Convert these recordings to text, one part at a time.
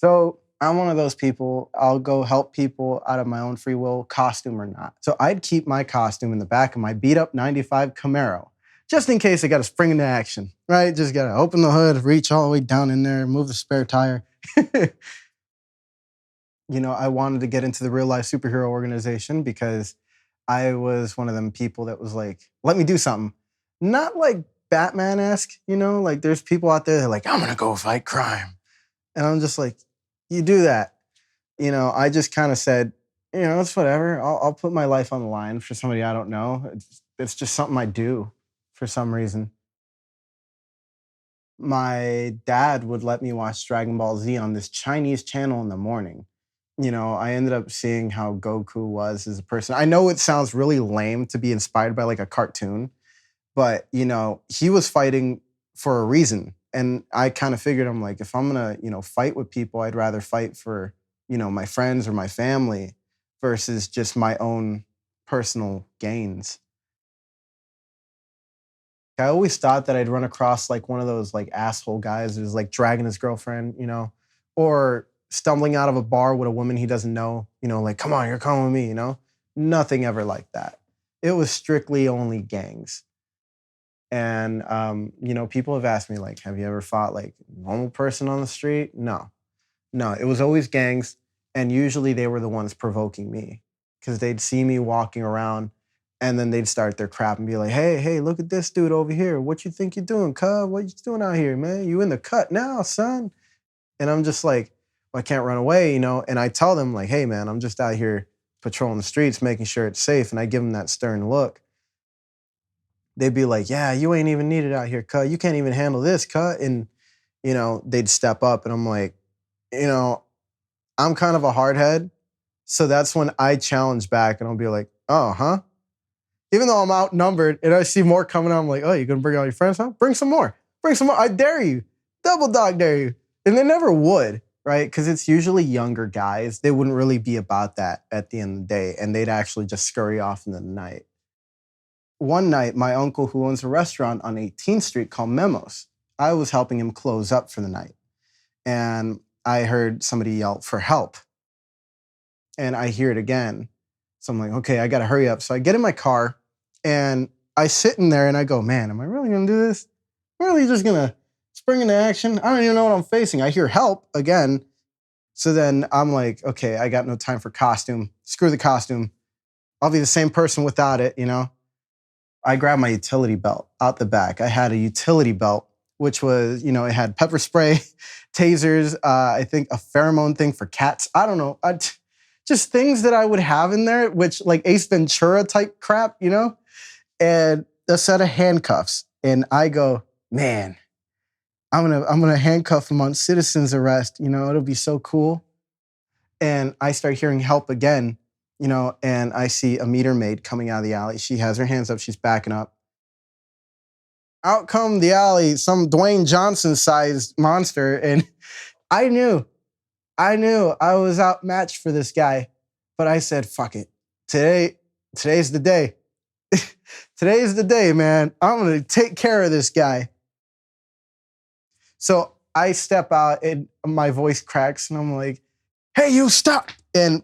So I'm one of those people, I'll go help people out of my own free will, costume or not. So I'd keep my costume in the back of my beat up 95 Camaro, just in case I got to spring into action, right? Just got to open the hood, reach all the way down in there, move the spare tire. I wanted to get into the real life superhero organization because I was one of them people that was like, let me do something. Not like Batman-esque, like there's people out there that are like, I'm going to go fight crime. And I'm just like, you do that. I just kind of said, it's whatever. I'll put my life on the line for somebody I don't know. It's just something I do for some reason. My dad would let me watch Dragon Ball Z on this Chinese channel in the morning. I ended up seeing how Goku was as a person. I know it sounds really lame to be inspired by like a cartoon, but he was fighting for a reason. And I kind of figured, I'm like, if I'm gonna, fight with people, I'd rather fight for, my friends or my family versus just my own personal gains. I always thought that I'd run across like one of those like asshole guys who's like dragging his girlfriend, or stumbling out of a bar with a woman he doesn't know, like, come on, you're coming with me. Nothing ever like that. It was strictly only gangs. And, people have asked me, like, have you ever fought like a normal person on the street? No, it was always gangs. And usually they were the ones provoking me because they'd see me walking around and then they'd start their crap and be like, hey, look at this dude over here. What you think you're doing, cuz? What you doing out here, man? You in the cut now, son. And I'm just like, well, I can't run away, And I tell them like, hey, man, I'm just out here patrolling the streets, making sure it's safe. And I give them that stern look. They'd be like, yeah, you ain't even needed out here, cut. You can't even handle this, cut. And, they'd step up and I'm like, I'm kind of a hard head. So that's when I challenge back and I'll be like, oh, huh? Even though I'm outnumbered and I see more coming on, I'm like, oh, you're going to bring all your friends, huh? Bring some more. I dare you. Double dog dare you. And they never would, right? Because it's usually younger guys. They wouldn't really be about that at the end of the day. And they'd actually just scurry off into the night. One night, my uncle, who owns a restaurant on 18th Street called Memos, I was helping him close up for the night. And I heard somebody yell for help. And I hear it again. So I'm like, okay, I got to hurry up. So I get in my car and I sit in there and I go, man, am I really going to do this? I'm really just going to spring into action? I don't even know what I'm facing. I hear help again. So then I'm like, okay, I got no time for costume. Screw the costume. I'll be the same person without it, I grabbed my utility belt out the back. I had a utility belt, which was, it had pepper spray, tasers, I think a pheromone thing for cats. I don't know. Just things that I would have in there, which like Ace Ventura type crap, and a set of handcuffs. And I go, man, I'm gonna handcuff him on citizen's arrest. It'll be so cool. And I start hearing help again. And I see a meter maid coming out of the alley. She has her hands up. She's backing up. Out come the alley, some Dwayne Johnson-sized monster. And I knew I was outmatched for this guy. But I said, fuck it. Today's the day. Today's the day, man. I'm going to take care of this guy. So I step out and my voice cracks and I'm like, hey, you stop. And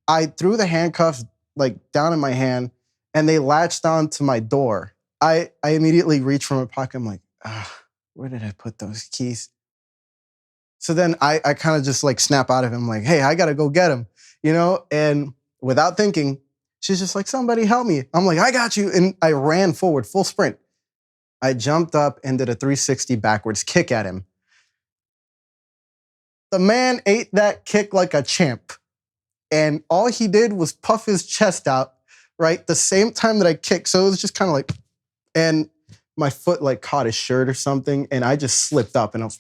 I threw the handcuffs like down in my hand and they latched onto my door. I immediately reached for my pocket. I'm like, where did I put those keys? So then I kind of just like snap out of him like, hey, I got to go get him, and without thinking, she's just like, somebody help me. I'm like, I got you. And I ran forward, full sprint. I jumped up and did a 360 backwards kick at him. The man ate that kick like a champ. And all he did was puff his chest out, right? The same time that I kicked. So it was just kind of like, and my foot like caught his shirt or something. And I just slipped up and I was,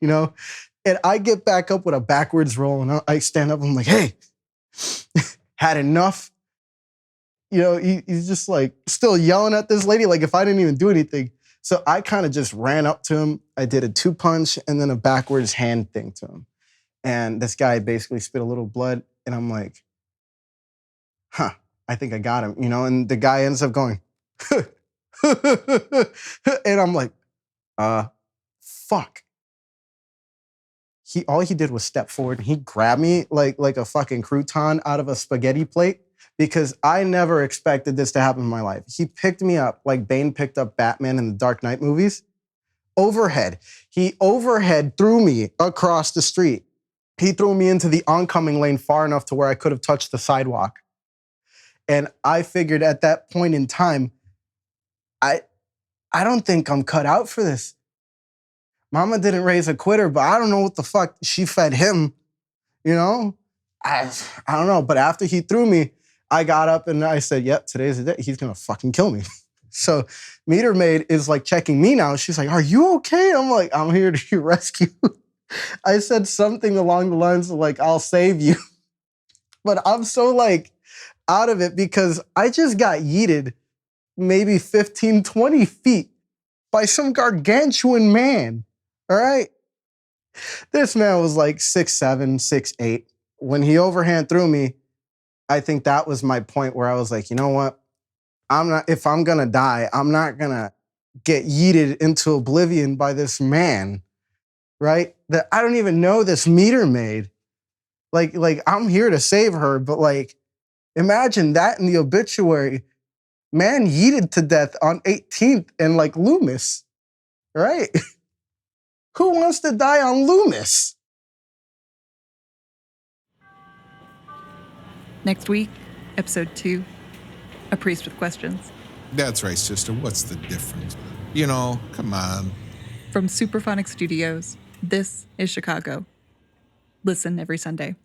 and I get back up with a backwards roll and I stand up. And I'm like, hey, had enough. He's just like still yelling at this lady. Like if I didn't even do anything. So I kind of just ran up to him. I did a 2-punch and then a backwards hand thing to him. And this guy basically spit a little blood. And I'm like, I think I got him, and the guy ends up going, and I'm like, fuck. all he did was step forward and he grabbed me like a fucking crouton out of a spaghetti plate because I never expected this to happen in my life. He picked me up like Bane picked up Batman in the Dark Knight movies. Overhead. He overhead threw me across the street. He threw me into the oncoming lane far enough to where I could have touched the sidewalk. And I figured at that point in time, I don't think I'm cut out for this. Mama didn't raise a quitter, but I don't know what the fuck she fed him, you know? I don't know. But after he threw me, I got up and I said, yep, today's the day. He's gonna fucking kill me. So meter maid is like checking me now. She's like, are you okay? I'm like, I'm here to rescue. I said something along the lines of like, I'll save you. But I'm so like out of it because I just got yeeted maybe 15, 20 feet by some gargantuan man. All right. This man was like 6'7", 6'8". When he overhand threw me, I think that was my point where I was like, you know what? If I'm gonna die, I'm not gonna get yeeted into oblivion by this man, right? That I don't even know this meter maid. Like I'm here to save her, but like, imagine that in the obituary. Man yeeted to death on 18th and like Loomis, right? Who wants to die on Loomis? Next week, episode 2, A Priest with Questions. That's right, sister. What's the difference? You know, come on. From Superphonic Studios, this is Chicago. Listen every Sunday.